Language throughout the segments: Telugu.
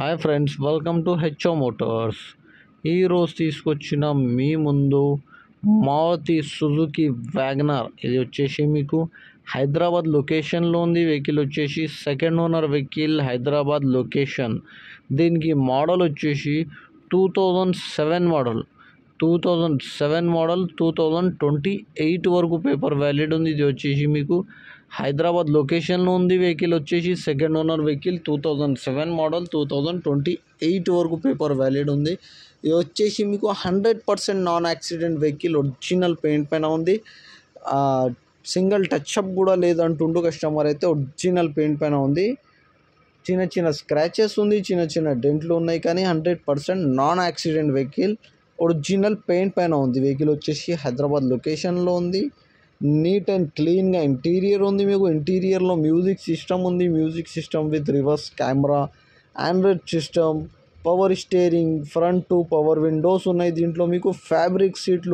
Hi friends, welcome to HO Motors. ఈరోజు తీసుకొచ్చిన మీ ముందు మారుతి సుజుకి వ్యాగనర్. ఇది వచ్చేసి మీకు హైదరాబాద్ లొకేషన్లో ఉంది. వెహికల్ వచ్చేసి second owner vehicle, Hyderabad location. దీనికి మోడల్ వచ్చేసి 2007 మోడల్. 2028 వరకు పేపర్ వ్యాలిడ్ ఉంది. ఇది వచ్చేసి మీకు హైదరాబాద్ లొకేషన్లో ఉంది. వెహికల్ వచ్చేసి సెకండ్ ఓనర్ వెహికల్, 2007 మోడల్, 2028 వరకు పేపర్ వ్యాలిడ్ ఉంది. ఇది వచ్చేసి మీకు 100% non accident vehicle. Original paint పైన ఉంది. సింగిల్ టచ్అప్ కూడా లేదంటుండు కస్టమర్ అయితే. ఒరిజినల్ పెయింట్ పైన ఉంది. చిన్న చిన్న స్క్రాచెస్ ఉంది, చిన్న చిన్న డెంట్లు ఉన్నాయి, కానీ 100% non accident vehicle. Original paint పైన ఉంది. వెహికల్ వచ్చేసి హైదరాబాద్ లొకేషన్లో ఉంది. నీట్ అండ్ క్లీన్గా ఇంటీరియర్ ఉంది. మీకు ఇంటీరియర్లో మ్యూజిక్ సిస్టమ్ ఉంది. Music system with reverse camera, Android system, power steering, front to power Windows ఉన్నాయి. దీంట్లో మీకు ఫ్యాబ్రిక్ సీట్లు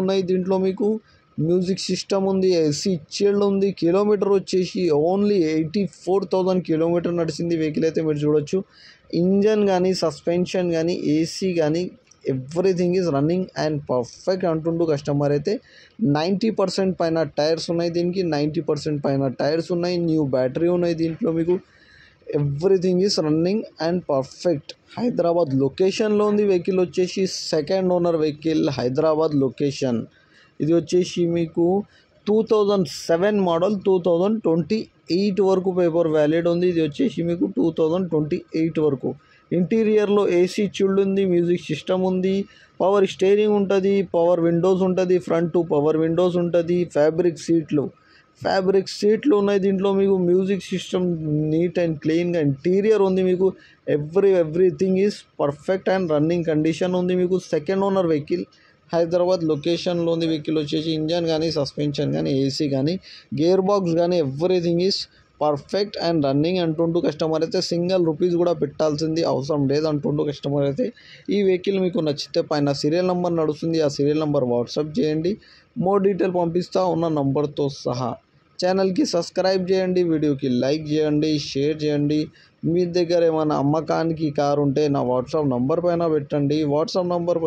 ఉన్నాయి. దీంట్లో మీకు మ్యూజిక్ సిస్టమ్ ఉంది. ఏసీ చిల్డ్ ఉంది. కిలోమీటర్ వచ్చేసి ఓన్లీ 84,000 కిలోమీటర్ నడిచింది వెహికల్ అయితే మీరు చూడొచ్చు. ఇంజన్ కానీ, సస్పెన్షన్ కానీ, ఏసీ కానీ everything is running and perfect అంటుండు కస్టమర్ అయితే. 90% పైన టైర్స్ ఉన్నాయి. దీనికి 90% పైన టైర్స్ ఉన్నాయి. న్యూ బ్యాటరీ ఉన్నాయి దీంట్లో. మీకు everything is running and perfect. Hyderabad లొకేషన్లో ఉంది. వెహికల్ వచ్చేసి second owner vehicle, Hyderabad location. ఇది వచ్చేసి మీకు 2007 మోడల్, 2028 వరకు పేపర్ వ్యాలిడ్ ఉంది. ఇది వచ్చేసి మీకు 2028 వరకు. ఇంటీరియర్లో ఏసీ చిల్డ్ ఉంది. మ్యూజిక్ సిస్టమ్ ఉంది. పవర్ స్టీరింగ్ ఉంటుంది. పవర్ విండోస్ ఉంటుంది. ఫ్రంట్ టు పవర్ విండోస్ ఉంటుంది. ఫ్యాబ్రిక్ సీట్లు ఉన్నాయి. దీంట్లో మీకు మ్యూజిక్ సిస్టమ్ నీట్ అండ్ క్లీన్గా ఇంటీరియర్ ఉంది. మీకు everything is perfect and running condition ఉంది. మీకు సెకండ్ ఓనర్ వెహికల్, హైదరాబాద్ లొకేషన్లో ఉంది. వెహికల్ వచ్చేసి ఇంజన్ కానీ, సస్పెన్షన్ కానీ, ఏసీ కానీ, గేర్ బాక్స్ కానీ everything is perfect and running అంటుండు కస్టమర్ అయితే. సింగిల్ రూపీస్ కూడా పెట్టాల్సింది అవసరం లేదంటుండు కస్టమర్ అయితే. ఈ వెహికల్ మీకు నచ్చితే పైన సీరియల్ నెంబర్ నడుస్తుంది. ఆ సీరియల్ నెంబర్ వాట్సాప్ చేయండి. మోర్ డీటెయిల్ పంపిస్తా ఉన్న నంబర్తో సహా. ఛానల్కి సబ్స్క్రైబ్ చేయండి. వీడియోకి లైక్ చేయండి, షేర్ చేయండి. మీ దగ్గర ఏమైనా అమ్మకానికి కారు ఉంటే నా వాట్సాప్ నంబర్ పైన పెట్టండి. వాట్సాప్ నంబర్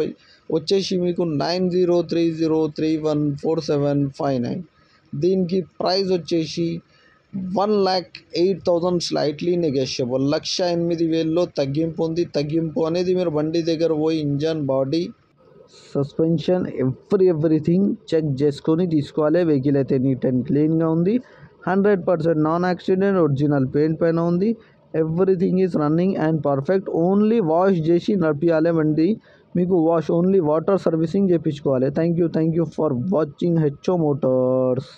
వచ్చేసి మీకు 9030314759. దీనికి ప్రైస్ వచ్చేసి 1,08,000 స్లైట్లీ నెగోషియబుల్. 1,08,000లో తగ్గింపు ఉంది. తగ్గింపు అనేది మీరు బండి దగ్గర పోయి engine, body, suspension everything check చేసుకొని తీసుకోవాలి. వెహికల్ అయితే నీట్ అండ్ క్లీన్గా ఉంది. 100% నాన్ యాక్సిడెంట్, ఒరిజినల్ పెయింట్ పైన ఉంది. Everything is running and perfect. Only wash చేసి నడిపించాలి బండి. మీకు ఓన్లీ వాటర్ సర్వీసింగ్ చేయించుకోవాలి. Thank you for watching HO Motors.